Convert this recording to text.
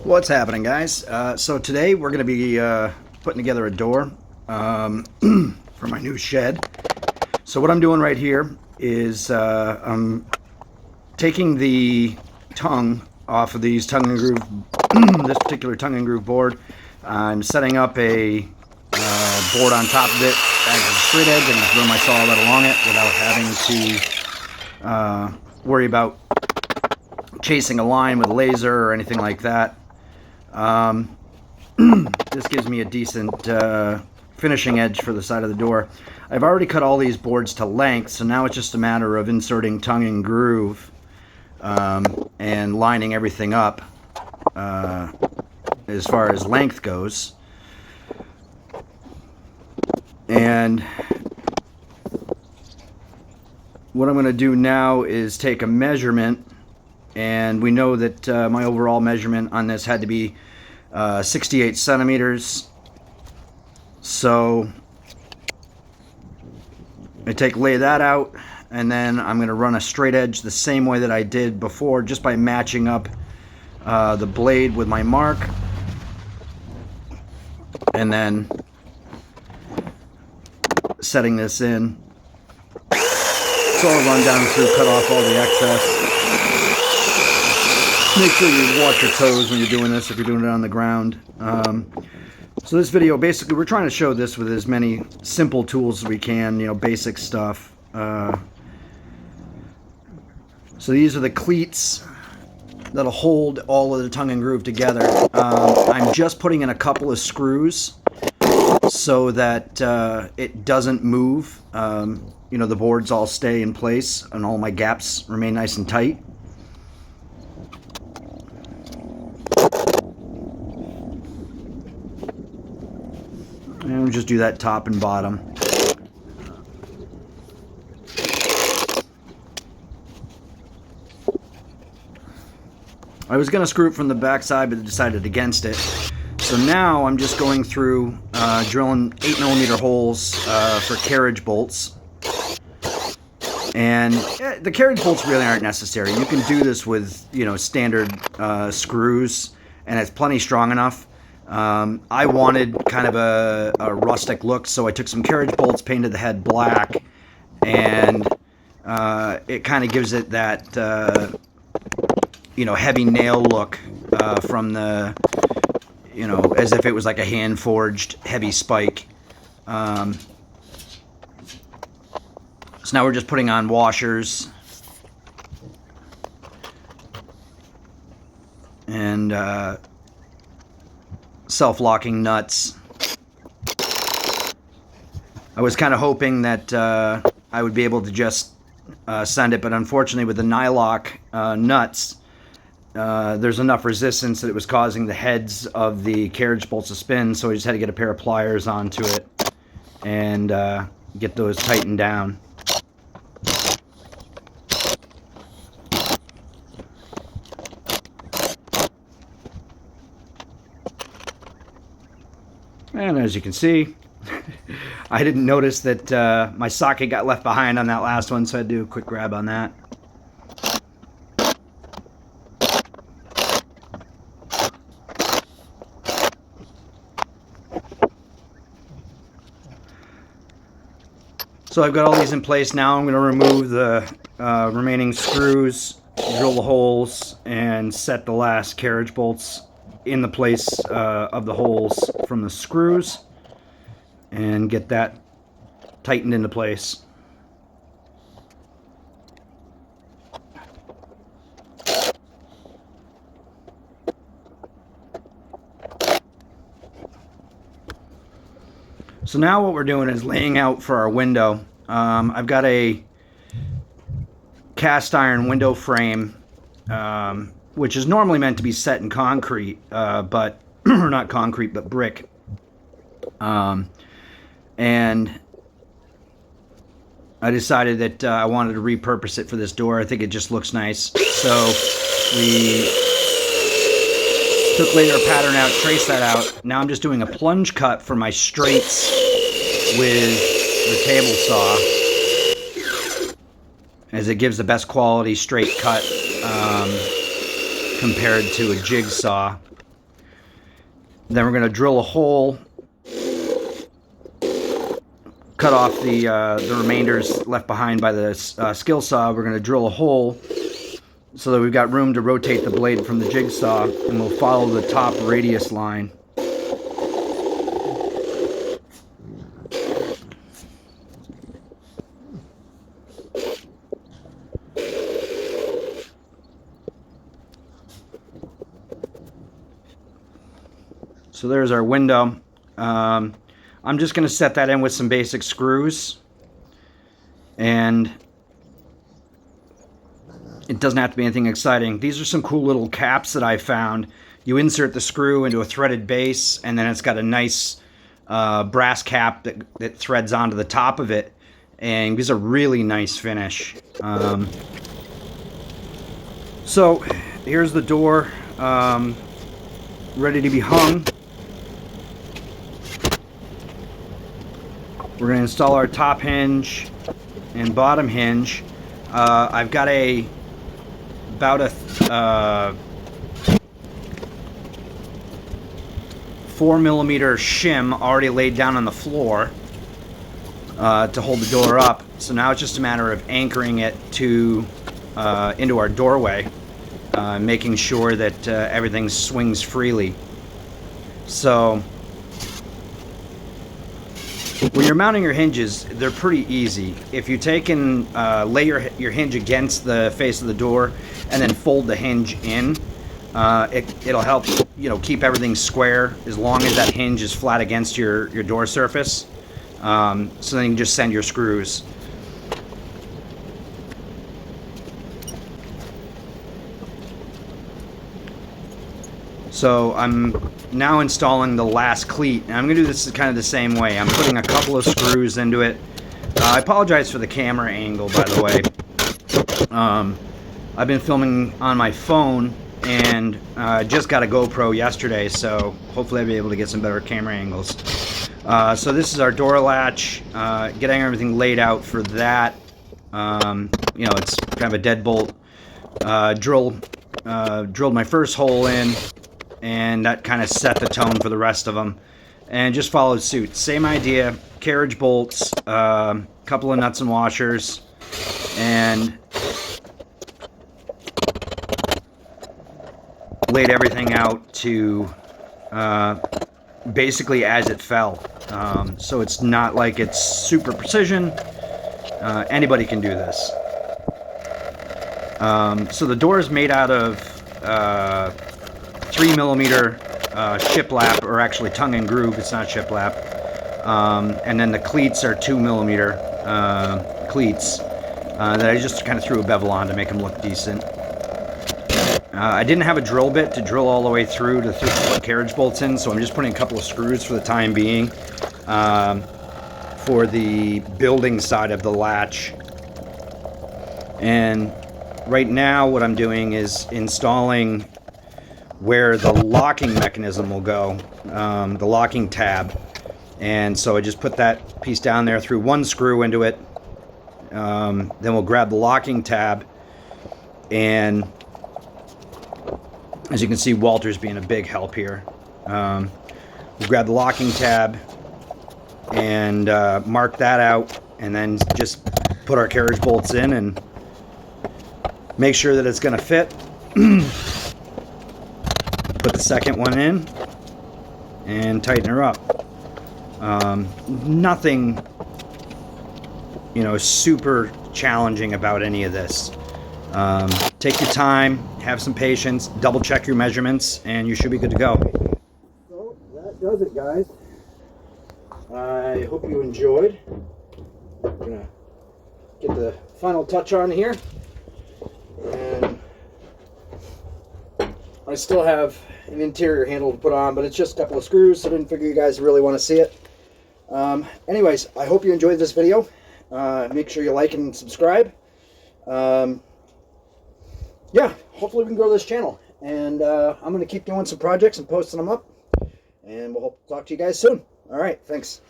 What's happening, guys? So today we're going to be putting together a door for my new shed. So what I'm doing right here is I'm taking the tongue off of these tongue and groove, this particular tongue and groove board. I'm setting up a board on top of it as a straight edge and just run my saw right along it without having to worry about chasing a line with a laser or anything like that. This gives me a decent finishing edge for the side of the door. I've already cut all these boards to length, so now it's just a matter of inserting tongue and groove and lining everything up as far as length goes. And what I'm going to do now is take a measurement, and we know that my overall measurement on this had to be 68 centimeters. So lay that out, and then I'm going to run a straight edge the same way that I did before, just by matching up the blade with my mark, and then setting this in. So I'll run down through, cut off all the excess. Make sure you watch your toes when you're doing this, if you're doing it on the ground. So this video, basically, we're trying to show this with as many simple tools as we can, you know, basic stuff. So these are the cleats that'll hold all of the tongue and groove together. I'm just putting in a couple of screws so that it doesn't move. You know, the boards all stay in place and all my gaps remain nice and tight. And we'll just do that top and bottom. I was going to screw it from the back side, but decided against it. So now I'm just going through drilling 8mm holes for carriage bolts. And the carriage bolts really aren't necessary. You can do this with, you know, standard screws, and it's plenty strong enough. I wanted kind of a rustic look, so I took some carriage bolts, painted the head black, and it kind of gives it that you know, heavy nail look from the, you know, as if it was like a hand forged heavy spike. So now we're just putting on washers and self-locking nuts. I was kind of hoping that I would be able to just send it, but unfortunately with the nylock nuts, there's enough resistance that it was causing the heads of the carriage bolts to spin, so I just had to get a pair of pliers onto it and get those tightened down. And as you can see, I didn't notice that my socket got left behind on that last one, so I had to do a quick grab on that. So I've got all these in place now. I'm going to remove the remaining screws, drill the holes, and set the last carriage bolts in the place of the holes from the screws and get that tightened into place. So now what we're doing is laying out for our window. I've got a cast iron window frame, which is normally meant to be set in concrete, but or not concrete, but brick. And I decided that I wanted to repurpose it for this door. I think it just looks nice. So we laid our pattern out, traced that out. Now I'm just doing a plunge cut for my straights with the table saw, as it gives the best quality straight cut compared to a jigsaw. Then we're going to drill a hole, cut off the remainders left behind by the skill saw. We're going to drill a hole so that we've got room to rotate the blade from the jigsaw, and we'll follow the top radius line. So there's our window. I'm just going to set that in with some basic screws, and it doesn't have to be anything exciting. These are some cool little caps that I found. You insert the screw into a threaded base, and then it's got a nice brass cap that threads onto the top of it, and gives a really nice finish. So here's the door, ready to be hung. We're going to install our top hinge and bottom hinge. I've got about a 4mm shim already laid down on the floor to hold the door up. So now it's just a matter of anchoring it to into our doorway, making sure that everything swings freely. So when you're mounting your hinges, they're pretty easy. If you take and lay your hinge against the face of the door and then fold the hinge in, it'll help, you know, keep everything square as long as that hinge is flat against your door surface. So then you can just send your screws. So I'm now installing the last cleat, and I'm going to do this kind of the same way. I'm putting a couple of screws into it. I apologize for the camera angle, by the way. I've been filming on my phone, and just got a GoPro yesterday, so hopefully I'll be able to get some better camera angles. So this is our door latch, getting everything laid out for that. You know, it's kind of a deadbolt. Drilled my first hole in, and that kind of set the tone for the rest of them, and just followed suit. Same idea, carriage bolts, couple of nuts and washers, and laid everything out to basically as it fell. So it's not like it's super precision. Anybody can do this. So the door is made out of 3mm shiplap, or actually tongue and groove. It's not shiplap. And then the cleats are 2mm cleats that I just kind of threw a bevel on to make them look decent. I didn't have a drill bit to drill all the way through to put carriage bolts in, so I'm just putting a couple of screws for the time being for the building side of the latch. And right now what I'm doing is installing where the locking mechanism will go, the locking tab. And so I just put that piece down there, threw one screw into it, then we'll grab the locking tab, and as you can see, Walter's being a big help here. We'll grab the locking tab and mark that out, and then just put our carriage bolts in and make sure that it's going to fit. Put the second one in and tighten her up. Nothing, you know, super challenging about any of this. Take your time, have some patience, double check your measurements, and you should be good to go. So that does it, guys. I hope you enjoyed. I'm gonna get the final touch on here, and I still have an interior handle to put on, but it's just a couple of screws, so I didn't figure you guys really want to see it. Anyways, I hope you enjoyed this video. Make sure you like and subscribe. Yeah, hopefully we can grow this channel, and I'm going to keep doing some projects and posting them up, and we'll talk to you guys soon. All right, thanks.